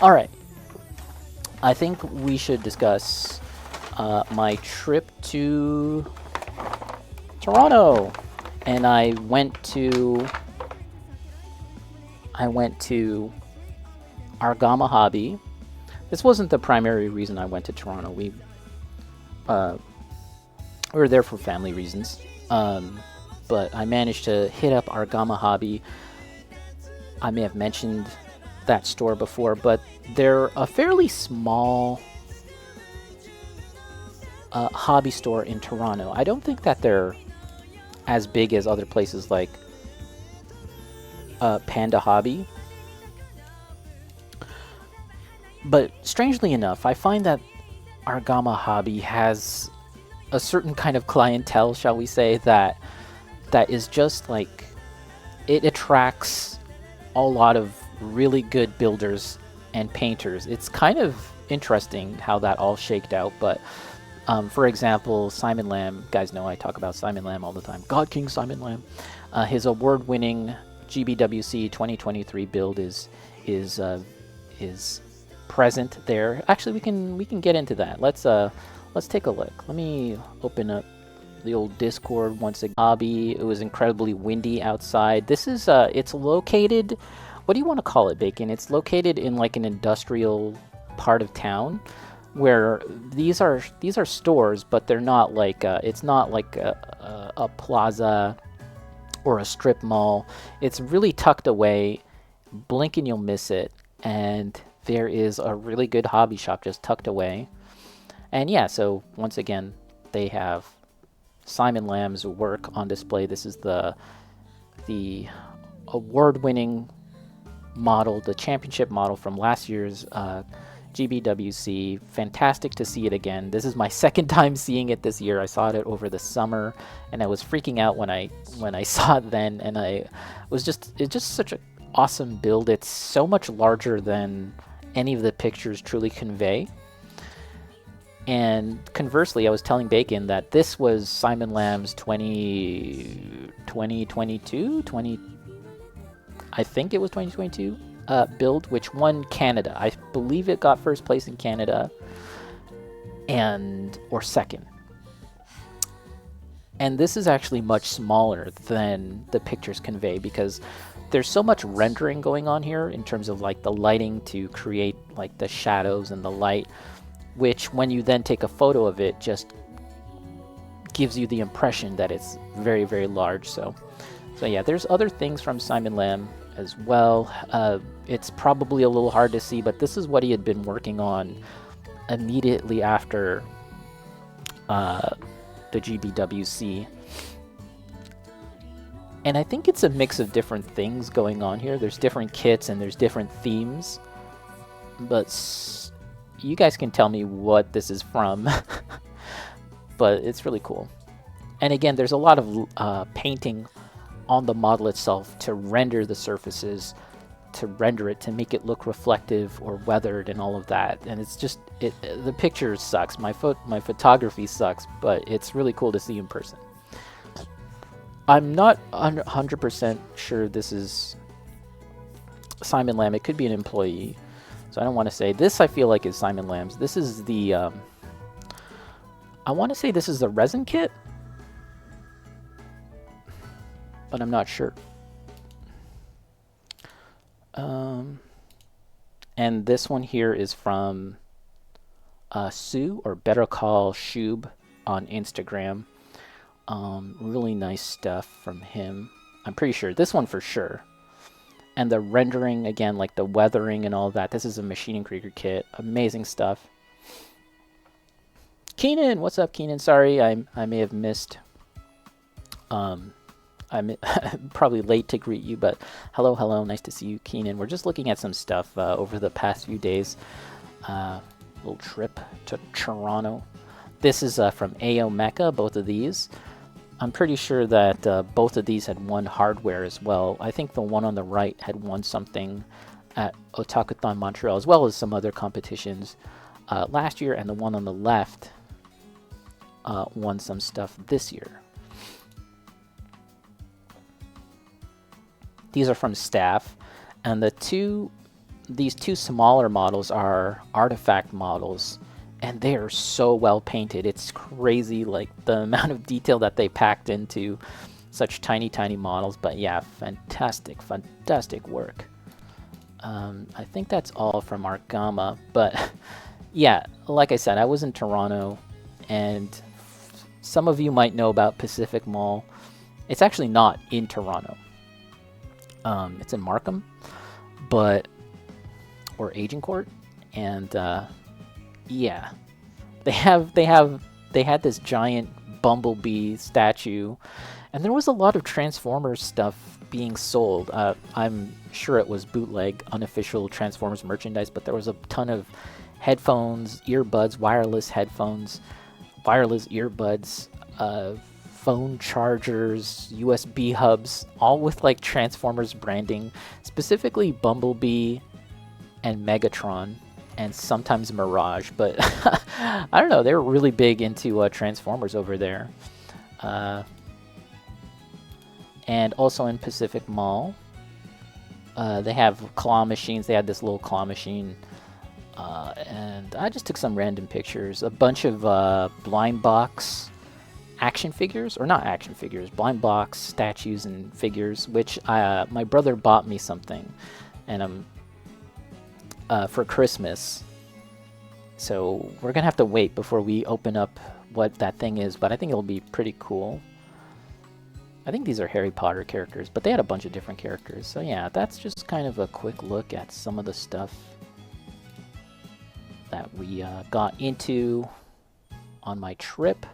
All right. I think we should discuss my trip to Toronto, and I went to Argama Hobby. This wasn't the primary reason I went to Toronto. Uh, we were there for family reasons, but I managed to hit up Argama Hobby. I may have mentioned that store before, but they're a fairly small hobby store in Toronto. I don't think that they're as big as other places like Panda Hobby. But strangely enough, I find that Argama Hobby has a certain kind of clientele, shall we say, that is just like it attracts a lot of really good builders and painters. It's kind of interesting how that all shaked out, but for example, Simon Lamb, guys know I talk about Simon Lamb all the time. God King Simon Lamb. His award-winning GBWC 2023 build is present there. Actually, we can get into that. Let's take a look. Let me open up the old Discord once again. Hobby. It was incredibly windy outside. This is it's located. What do you want to call it, Bacon? It's located in like an industrial part of town, where these are stores, but they're not like it's not like a plaza or a strip mall. It's really tucked away. Blink and you'll miss it. And there is a really good hobby shop just tucked away. And yeah, so once again, they have Simon Lamb's work on display. This is the award-winning model, the championship model from last year's GBWC. Fantastic to see it again. This is my second time seeing it this year. I saw it over the summer, and I was freaking out when I saw it then, and it's just such an awesome build. It's so much larger than any of the pictures truly convey. And conversely, I was telling Bacon that this was Simon Lamb's 2022, I think it was 2022 build, which won Canada. I believe it got first place in Canada, or second. And this is actually much smaller than the pictures convey, because there's so much rendering going on here in terms of like the lighting to create like the shadows and the light, which when you then take a photo of it just gives you the impression that it's very, very large. So yeah, there's other things from Simon Lamb as well. It's probably a little hard to see, but this is what he had been working on immediately after the GBWC. And I think it's a mix of different things going on here. There's different kits and there's different themes, but you guys can tell me what this is from. But it's really cool. And again, there's a lot of painting on the model itself to render the surfaces, to render it, to make it look reflective or weathered and all of that. And it's just, the picture sucks. My photography sucks, but it's really cool to see in person. I'm not 100% sure this is Simon Lamb. It could be an employee, so I don't want to say. This I feel like is Simon Lamb's. This is the, I want to say this is the resin kit, but I'm not sure. And this one here is from Sue, or better call Shub on Instagram. Really nice stuff from him. I'm pretty sure. This one for sure. And the rendering, again, like the weathering and all that. This is a Machining Krieger kit. Amazing stuff. Keenan! What's up, Keenan? Sorry, I may have missed. I'm probably late to greet you, but hello. Nice to see you, Keenan. We're just looking at some stuff over the past few days. Little trip to Toronto. This is from AO Mecha, both of these. I'm pretty sure that both of these had won hardware as well. I think the one on the right had won something at Otakuthon Montreal, as well as some other competitions last year, and the one on the left won some stuff this year. These are from staff, and the two these two smaller models are artifact models, and they are so well painted. It's crazy, like the amount of detail that they packed into such tiny, tiny models. But yeah, fantastic, fantastic work. I think that's all from Argama, but yeah, like I said, I was in Toronto, and some of you might know about Pacific Mall. It's actually not in Toronto. It's in Markham, but or Agincourt, and yeah, they had this giant Bumblebee statue, and there was a lot of Transformers stuff being sold. I'm sure it was bootleg, unofficial Transformers merchandise, but there was a ton of headphones, earbuds, wireless headphones, wireless earbuds, phone chargers, USB hubs, all with like Transformers branding, specifically Bumblebee and Megatron, and sometimes Mirage. But I don't know, they were really big into Transformers over there. And also in Pacific Mall, they have claw machines. They had this little claw machine. And I just took some random pictures. A bunch of blind box action figures, or not action figures, blind box statues and figures, which my brother bought me something, and for Christmas. So we're gonna have to wait before we open up what that thing is, but I think it'll be pretty cool. I think these are Harry Potter characters, but they had a bunch of different characters. So yeah, that's just kind of a quick look at some of the stuff that we got into on my trip.